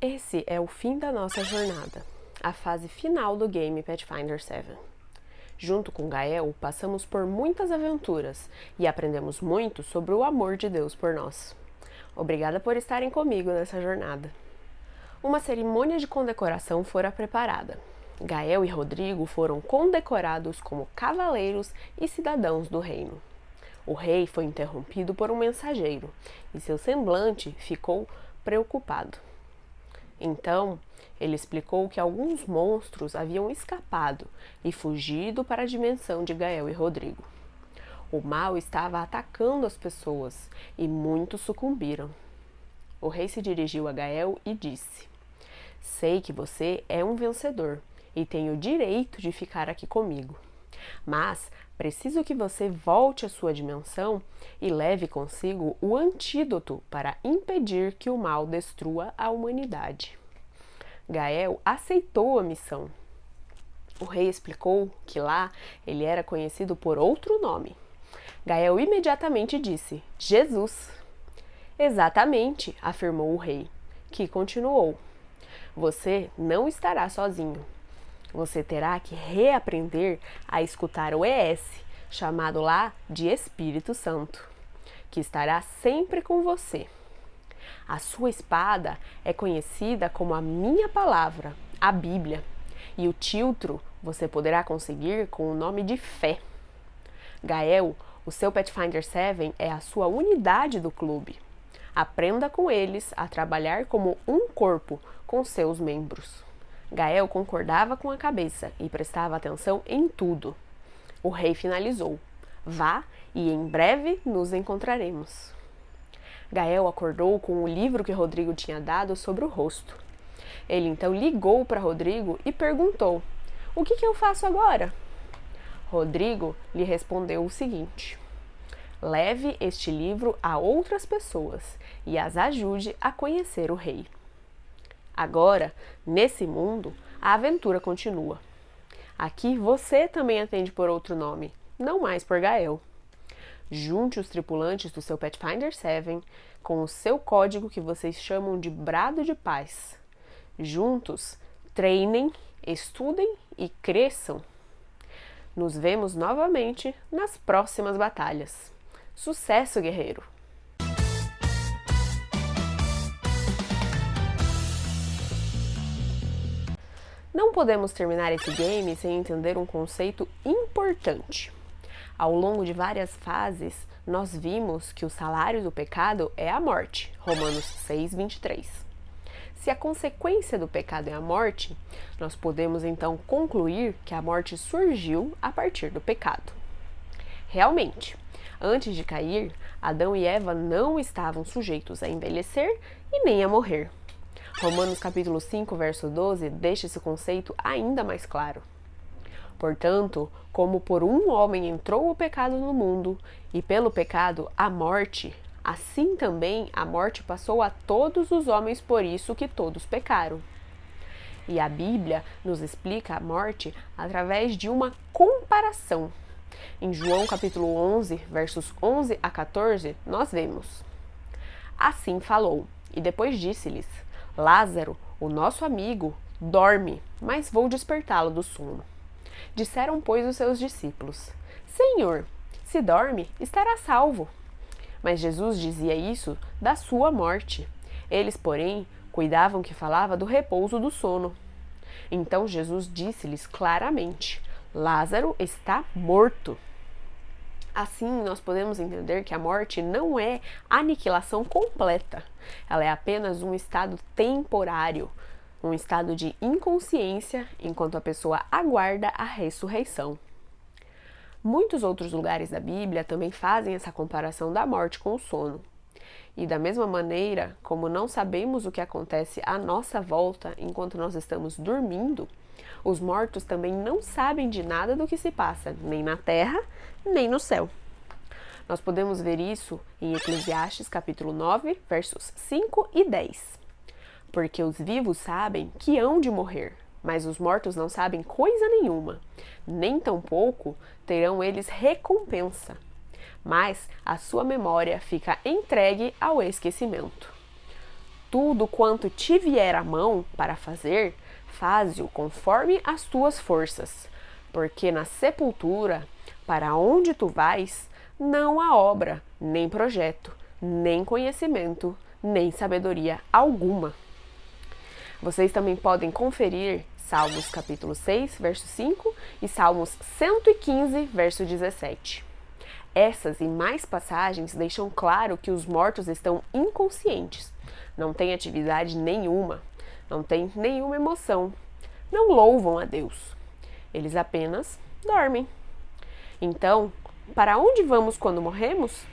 Esse é o fim da nossa jornada, a fase final do game Pathfinder 7. Junto com Gael, passamos por muitas aventuras e aprendemos muito sobre o amor de Deus por nós. Obrigada por estarem comigo nessa jornada. Uma cerimônia de condecoração fora preparada. Gael e Rodrigo foram condecorados como cavaleiros e cidadãos do reino. O rei foi interrompido por um mensageiro e seu semblante ficou preocupado. Então, ele explicou que alguns monstros haviam escapado e fugido para a dimensão de Gael e Rodrigo. O mal estava atacando as pessoas e muitos sucumbiram. O rei se dirigiu a Gael e disse: "Sei que você é um vencedor e tem o direito de ficar aqui comigo. Mas preciso que você volte à sua dimensão e leve consigo o antídoto para impedir que o mal destrua a humanidade." Gael aceitou a missão. O rei explicou que lá ele era conhecido por outro nome. Gael imediatamente disse: "Jesus." "Exatamente", afirmou o rei, que continuou: "Você não estará sozinho. Você terá que reaprender a escutar o ES, chamado lá de Espírito Santo, que estará sempre com você. A sua espada é conhecida como a minha palavra, a Bíblia, e o tiltro você poderá conseguir com o nome de fé. Gael, o seu Pathfinder 7 é a sua unidade do clube. Aprenda com eles a trabalhar como um corpo com seus membros." Gael concordava com a cabeça e prestava atenção em tudo. O rei finalizou: "Vá e em breve nos encontraremos." Gael acordou com o livro que Rodrigo tinha dado sobre o rosto. Ele então ligou para Rodrigo e perguntou: "O que eu faço agora?" Rodrigo lhe respondeu o seguinte: "Leve este livro a outras pessoas e as ajude a conhecer o rei." Agora, nesse mundo, a aventura continua. Aqui você também atende por outro nome, não mais por Gael. Junte os tripulantes do seu Pathfinder 7 com o seu código que vocês chamam de Brado de Paz. Juntos, treinem, estudem e cresçam. Nos vemos novamente nas próximas batalhas. Sucesso, guerreiro! Não podemos terminar esse game sem entender um conceito importante. Ao longo de várias fases, nós vimos que o salário do pecado é a morte, Romanos 6:23. Se a consequência do pecado é a morte, nós podemos então concluir que a morte surgiu a partir do pecado. Realmente, antes de cair, Adão e Eva não estavam sujeitos a envelhecer e nem a morrer. Romanos capítulo 5, verso 12, deixa esse conceito ainda mais claro. Portanto, como por um homem entrou o pecado no mundo, e pelo pecado a morte, assim também a morte passou a todos os homens, por isso que todos pecaram. E a Bíblia nos explica a morte através de uma comparação. Em João capítulo 11, versos 11 a 14, nós vemos: "Assim falou, e depois disse-lhes: Lázaro, o nosso amigo, dorme, mas vou despertá-lo do sono." Disseram, pois, os seus discípulos: "Senhor, se dorme, estará salvo." Mas Jesus dizia isso da sua morte. Eles, porém, cuidavam que falava do repouso do sono. Então Jesus disse-lhes claramente: "Lázaro está morto." Assim, nós podemos entender que a morte não é aniquilação completa. Ela é apenas um estado temporário, um estado de inconsciência, enquanto a pessoa aguarda a ressurreição. Muitos outros lugares da Bíblia também fazem essa comparação da morte com o sono. E da mesma maneira, como não sabemos o que acontece à nossa volta enquanto nós estamos dormindo, os mortos também não sabem de nada do que se passa, nem na terra, nem no céu. Nós podemos ver isso em Eclesiastes capítulo 9, versos 5 e 10. "Porque os vivos sabem que hão de morrer, mas os mortos não sabem coisa nenhuma, nem tampouco terão eles recompensa. Mas a sua memória fica entregue ao esquecimento." tudo quanto te vier à mão para fazer, faze-o conforme as tuas forças, porque na sepultura, para onde tu vais, não há obra, nem projeto, nem conhecimento, nem sabedoria alguma. Vocês também podem conferir Salmos capítulo 6, verso 5 e Salmos 115, verso 17. Essas e mais passagens deixam claro que os mortos estão inconscientes, não têm atividade nenhuma, não têm nenhuma emoção, não louvam a Deus. Eles apenas dormem. Então, para onde vamos quando morremos?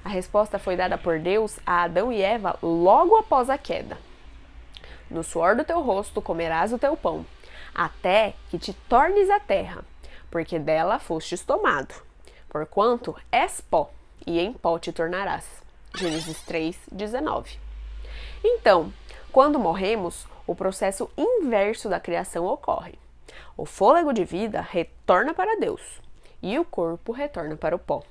A resposta foi dada por Deus a Adão e Eva logo após a queda. No suor do teu rosto comerás o teu pão, até que te tornes a terra, porque dela fostes tomado. Porquanto és pó, e em pó te tornarás. Gênesis 3:19. Então, quando morremos, o processo inverso da criação ocorre. O fôlego de vida retorna para Deus, e o corpo retorna para o pó.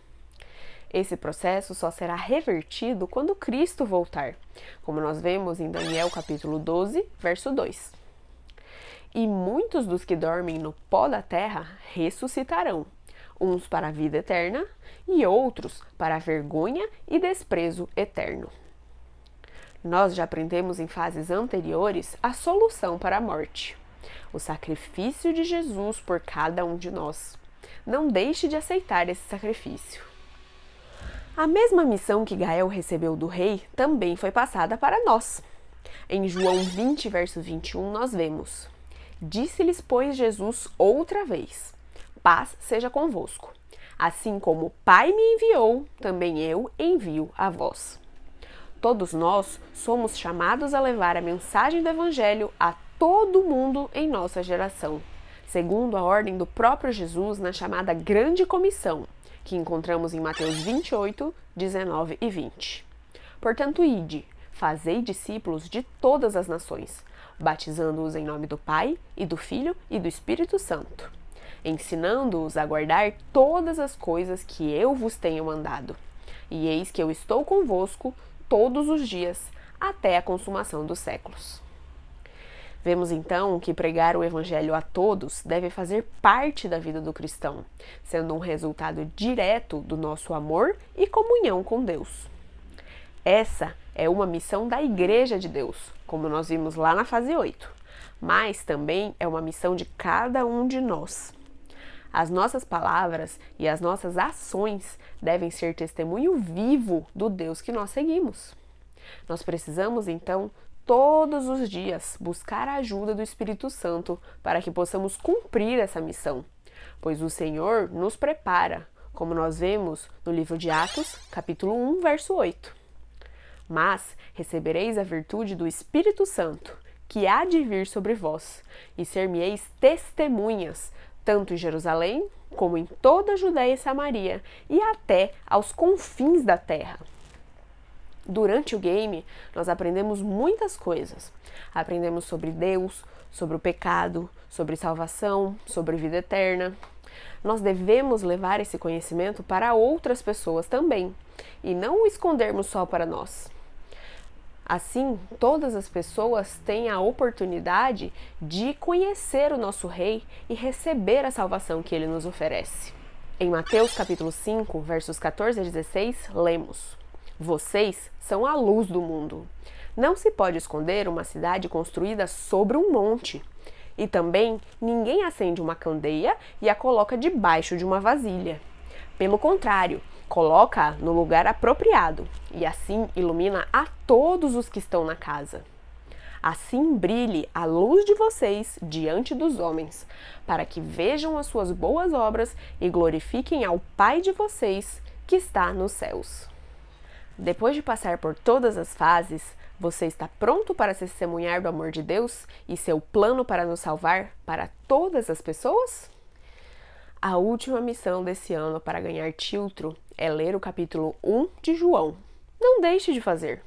Esse processo só será revertido quando Cristo voltar, como nós vemos em Daniel capítulo 12, verso 2. E muitos dos que dormem no pó da terra ressuscitarão, uns para a vida eterna e outros para a vergonha e desprezo eterno. Nós já aprendemos em fases anteriores a solução para a morte, o sacrifício de Jesus por cada um de nós. Não deixe de aceitar esse sacrifício. A mesma missão que Gael recebeu do rei também foi passada para nós. Em João 20, verso 21, nós vemos: Disse-lhes, pois, Jesus outra vez: Paz seja convosco. Assim como o Pai me enviou, também eu envio a vós. Todos nós somos chamados a levar a mensagem do Evangelho a todo mundo em nossa geração, segundo a ordem do próprio Jesus na chamada Grande Comissão, que encontramos em Mateus 28, 19 e 20. Portanto, ide, fazei discípulos de todas as nações, batizando-os em nome do Pai, e do Filho e do Espírito Santo, ensinando-os a guardar todas as coisas que eu vos tenho mandado. E eis que eu estou convosco todos os dias, até a consumação dos séculos. Vemos então que pregar o Evangelho a todos deve fazer parte da vida do cristão, sendo um resultado direto do nosso amor e comunhão com Deus. Essa é uma missão da Igreja de Deus, como nós vimos lá na fase 8, mas também é uma missão de cada um de nós. As nossas palavras e as nossas ações devem ser testemunho vivo do Deus que nós seguimos. Nós precisamos, então, todos os dias buscar a ajuda do Espírito Santo para que possamos cumprir essa missão, pois o Senhor nos prepara, como nós vemos no livro de Atos, capítulo 1, verso 8. Mas recebereis a virtude do Espírito Santo, que há de vir sobre vós, e ser-me-eis testemunhas, tanto em Jerusalém, como em toda a Judéia e Samaria, e até aos confins da terra. Durante o game, nós aprendemos muitas coisas. Aprendemos sobre Deus, sobre o pecado, sobre salvação, sobre vida eterna. Nós devemos levar esse conhecimento para outras pessoas também, e não o escondermos só para nós. Assim, todas as pessoas têm a oportunidade de conhecer o nosso Rei e receber a salvação que Ele nos oferece. Em Mateus capítulo 5, versos 14 a 16, lemos: Vocês são a luz do mundo. Não se pode esconder uma cidade construída sobre um monte. E também ninguém acende uma candeia e a coloca debaixo de uma vasilha. Pelo contrário, coloca-a no lugar apropriado e assim ilumina a todos os que estão na casa. Assim brilhe a luz de vocês diante dos homens, para que vejam as suas boas obras e glorifiquem ao Pai de vocês que está nos céus. Depois de passar por todas as fases, você está pronto para testemunhar do amor de Deus e seu plano para nos salvar para todas as pessoas? A última missão desse ano para ganhar título é ler o capítulo 1 de João. Não deixe de fazer!